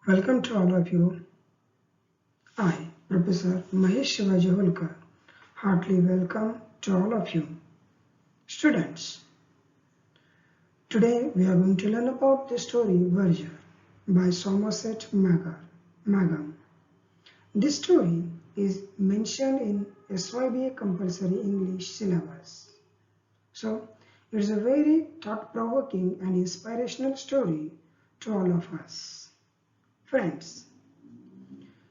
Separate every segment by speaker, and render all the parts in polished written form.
Speaker 1: Welcome to all of you. I, Professor Mahesh Shivaji, heartily welcome to all of you. Students, today we are going to learn about the story Verger by Somerset Maugham. This story is mentioned in SYBA compulsory English syllabus. So, it is a very thought-provoking and inspirational story to all of us. Friends,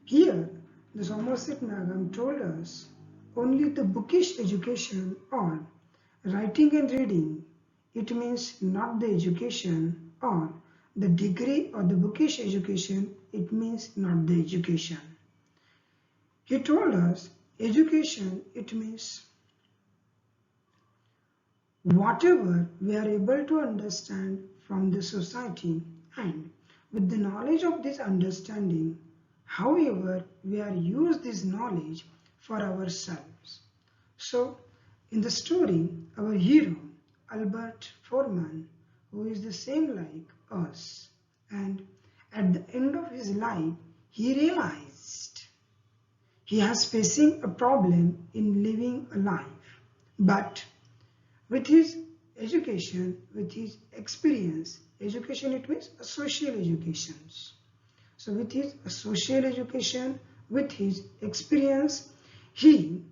Speaker 1: here, the Somerset Maugham told us only the bookish education or writing and reading, it means not the education, or the degree or the bookish education, it means not the education. He told us education, it means whatever we are able to understand from the society, and with the knowledge of this understanding, however, we are use this knowledge for ourselves. So, in the story, our hero, Albert Foreman, who is the same like us, and at the end of his life, he realized he has facing a problem in living a life. But with his education, with his experience, education it means a social education. So with his social education, with his experience, he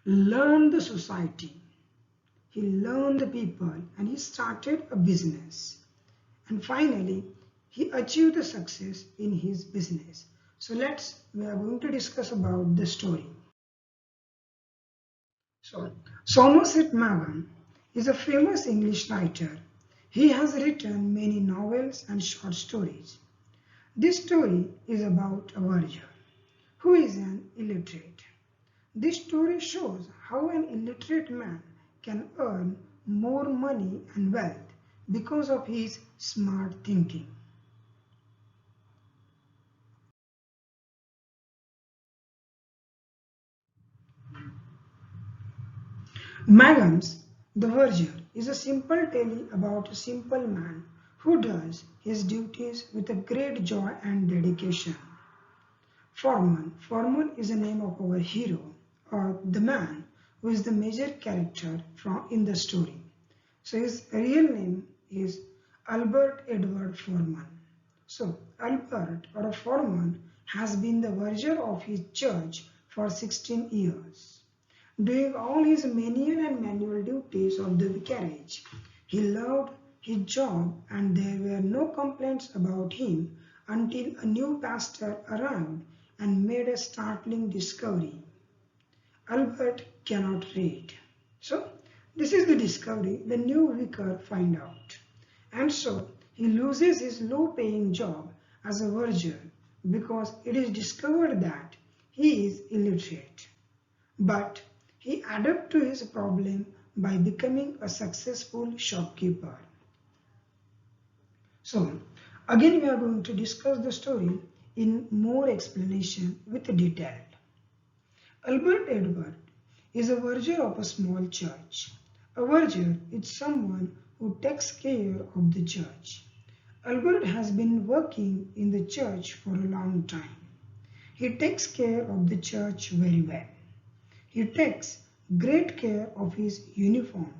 Speaker 1: learned the society, he learned the people, and he started a business. And finally, he achieved the success in his business. So we are going to discuss about the story. So, Somerset Maugham is a famous English writer. He has written many novels and short stories. This story is about a verger who is an illiterate. This story shows how an illiterate man can earn more money and wealth because of his smart thinking. Maugham's The Verger is a simple tale about a simple man who does his duties with a great joy and dedication. Foreman is the name of our hero, or the man who is the major character in the story. So his real name is Albert Edward Foreman. So Albert or a Foreman has been the verger of his church for 16 years. Doing all his menial and manual duties of the vicarage, he loved his job and there were no complaints about him until a new pastor arrived and made a startling discovery. Albert cannot read. So, this is the discovery the new vicar finds out. And so, he loses his low-paying job as a verger because it is discovered that he is illiterate. But he adapts to his problem by becoming a successful shopkeeper. So, again we are going to discuss the story in more explanation with detail. Albert Edward is a verger of a small church. A verger is someone who takes care of the church. Albert has been working in the church for a long time. He takes care of the church very well. He takes great care of his uniform.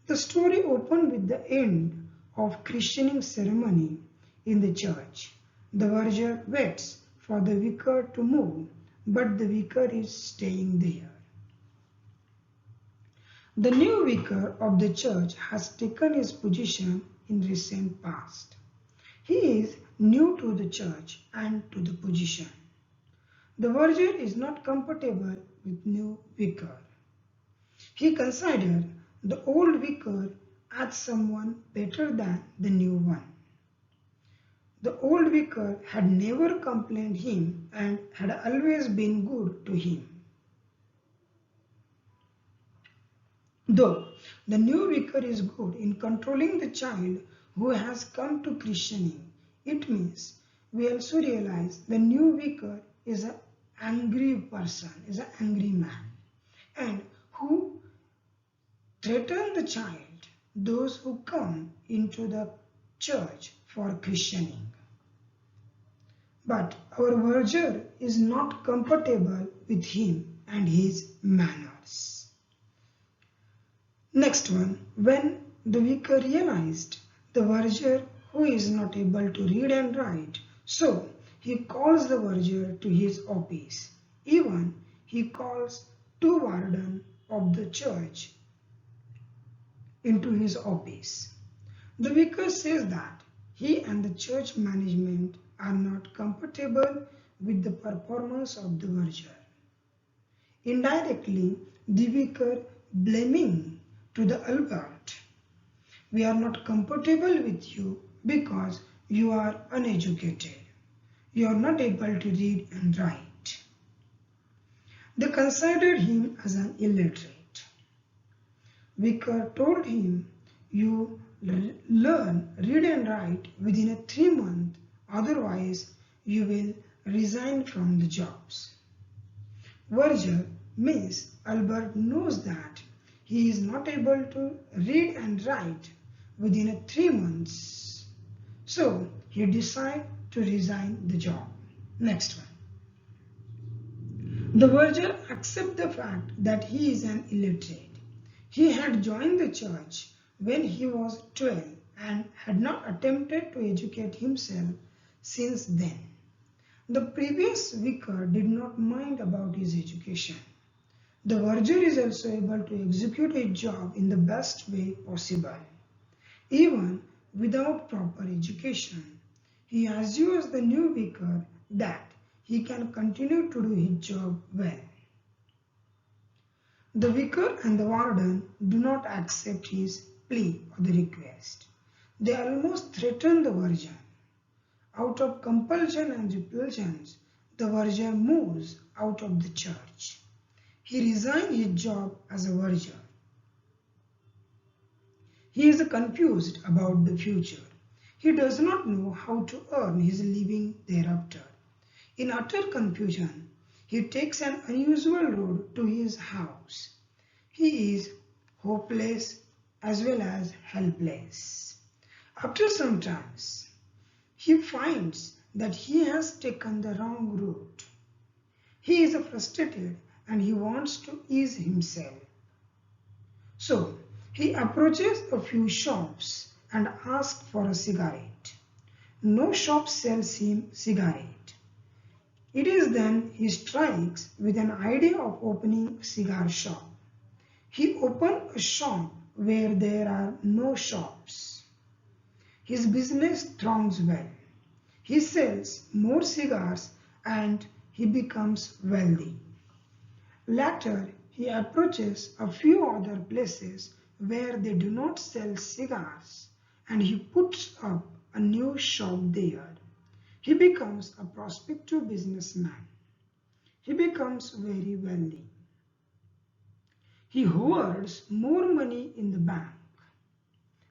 Speaker 1: The story opens with the end of christening ceremony in the church. The verger waits for the vicar to move, but the vicar is staying there. The new vicar of the church has taken his position in recent past. He is new to the church and to the position. The verger is not comfortable with new vicar. He considered the old vicar as someone better than the new one. The old vicar had never complained him and had always been good to him. Though the new vicar is good in controlling the child who has come to christening, it means we also realize the new vicar is an angry person, is an angry man, and who threaten those who come into the church for christening. But our Verger is not compatible with him and his manners. Next one, when the vicar realized the Verger who is not able to read and write, so he calls the Verger to his office. Even he calls two warden of the church into his office. The vicar says that he and the church management are not compatible with the performance of the Verger. Indirectly, the vicar blaming to the Albert, we are not compatible with you because you are uneducated. You are not able to read and write. They considered him as an illiterate. Vicar told him, you learn, read and write within 3 months, otherwise you will resign from the jobs. Verger means Albert knows that he is not able to read and write within 3 months. So he decided to resign the job. Next one. The Verger accepts the fact that he is an illiterate. He had joined the church when he was 12 and had not attempted to educate himself since then. The previous vicar did not mind about his education. The Verger is also able to execute a job in the best way possible. Even without proper education, he assures the new vicar that he can continue to do his job well. The vicar and the warden do not accept his plea or the request. They almost threaten the Verger. Out of compulsion and repulsions, the Verger moves out of the church. He resigned his job as a Verger. He is confused about the future. He does not know how to earn his living thereafter. In utter confusion, he takes an unusual road to his house. He is hopeless as well as helpless. After some time, he finds that he has taken the wrong route. He is frustrated and he wants to ease himself. So he approaches a few shops and asks for a cigarette. No shop sells him cigarette. It is then he strikes with an idea of opening a cigar shop. He opens a shop where there are no shops. His business throngs well. He sells more cigars and he becomes wealthy. Later, he approaches a few other places where they do not sell cigars and he puts up a new shop there. He becomes a prospective businessman. He becomes very wealthy. He hoards more money in the bank.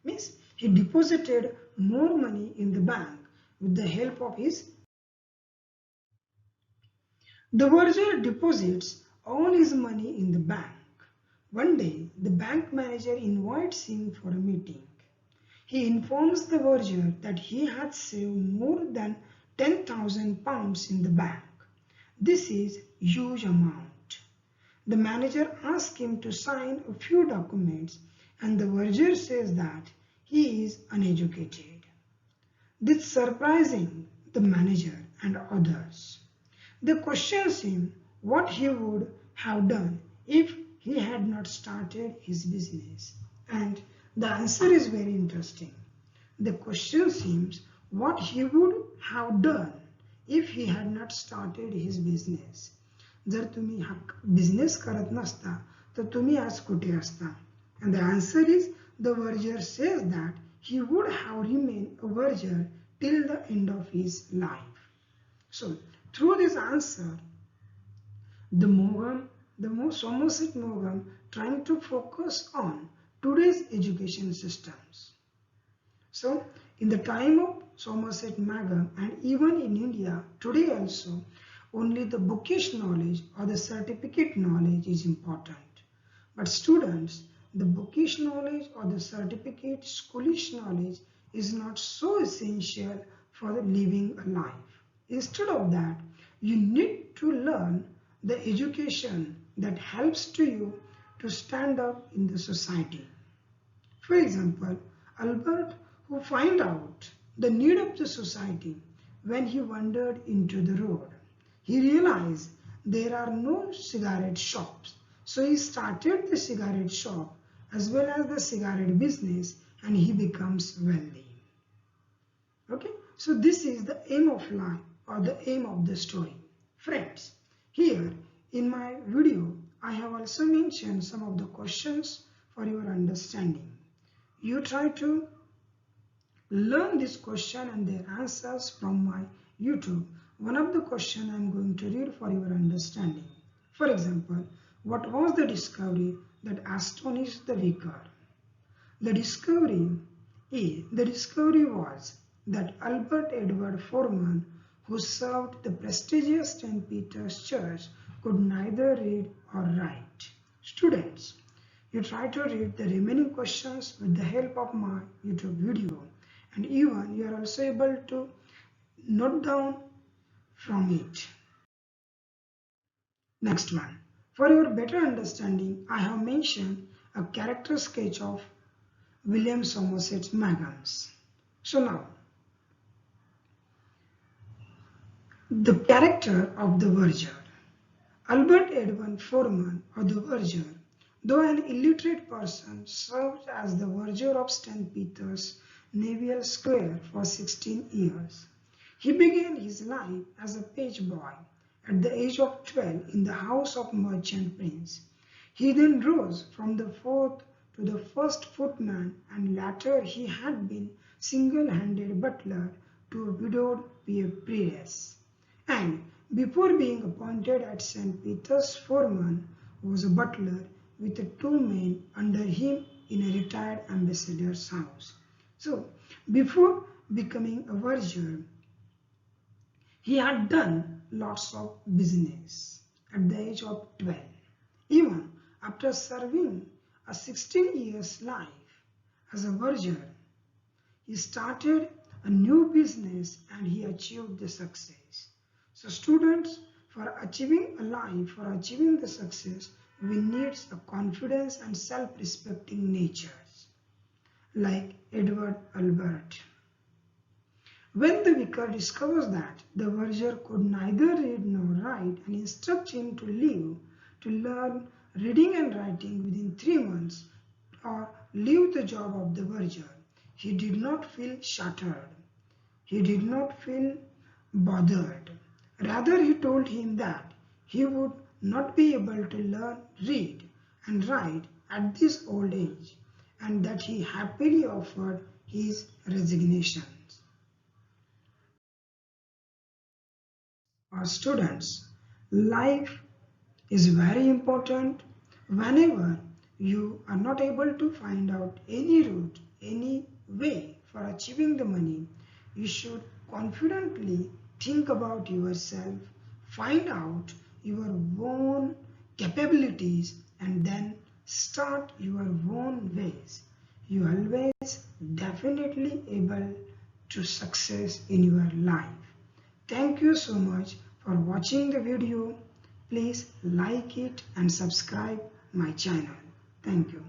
Speaker 1: Means he deposited more money in the bank with the help of his. The Verger deposits all his money in the bank. One day, the bank manager invites him for a meeting. He informs the Verger that he had saved more than £10,000 in the bank. This is a huge amount. The manager asks him to sign a few documents and the Verger says that he is uneducated. This surprising the manager and others. They question him what he would have done if he had not started his business. And the answer is very interesting. They question him what he would have done if he had not started his business. जर तुम्ही हा business करत नसता तर तुम्ही आज कुठे असता? And the answer is the Verger says that he would have remained a Verger till the end of his life. So through this answer, the Somerset Maugham trying to focus on today's education systems. So in the time of Somerset Maugham and even in India today also, only the bookish knowledge or the certificate knowledge is important. But students, the bookish knowledge or the certificate schoolish knowledge is not so essential for living a life. Instead of that, you need to learn the education that helps to you to stand up in the society. For example, Albert, who find out the need of the society when he wandered into the road. He realized there are no cigarette shops. So he started the cigarette shop as well as the cigarette business, and he becomes wealthy. Okay, so this is the aim of life or the aim of the story. Friends, here in my video, I have also mentioned some of the questions for your understanding. You try to learn this question and their answers from my YouTube. One of the questions I am going to read for your understanding. For example, what was the discovery that astonished the Verger? The discovery was that Albert Edward Foreman, who served the prestigious St. Peter's Church, could neither read or write. Students, you try to read the remaining questions with the help of my YouTube video, and even you are also able to note down from it. Next one. For your better understanding, I have mentioned a character sketch of William Somerset Maugham. So now, the character of the Verger. Albert Edward Foreman, or the Verger, though an illiterate person, served as the Verger of St. Peter's Naval Square for 16 years. He began his life as a page boy at the age of 12 in the house of merchant prince. He then rose from the fourth to the first footman, and later he had been single-handed butler to a widowed peeress. And before being appointed at St. Peter's, Foreman was a butler with 2 men under him in a retired ambassador's house. So, before becoming a Verger, he had done lots of business at the age of 12. Even after serving a 16 years life as a Verger, he started a new business and he achieved the success. So students, for achieving a life, for achieving the success, we need a confidence and self-respecting natures, like Edward Albert. When the vicar discovers that the Verger could neither read nor write and instructs him to leave to learn reading and writing within 3 months or leave the job of the Verger, he did not feel shattered. He did not feel bothered. Rather, he told him that he would not be able to learn, read and write at this old age, and that he happily offered his resignation. Our students, life is very important. Whenever you are not able to find out any route, any way for achieving the money, you should confidently think about yourself, find out your own capabilities, and then start your own ways. You always definitely able to success in your life. Thank you so much for watching the video. Please like it and subscribe my channel. Thank you.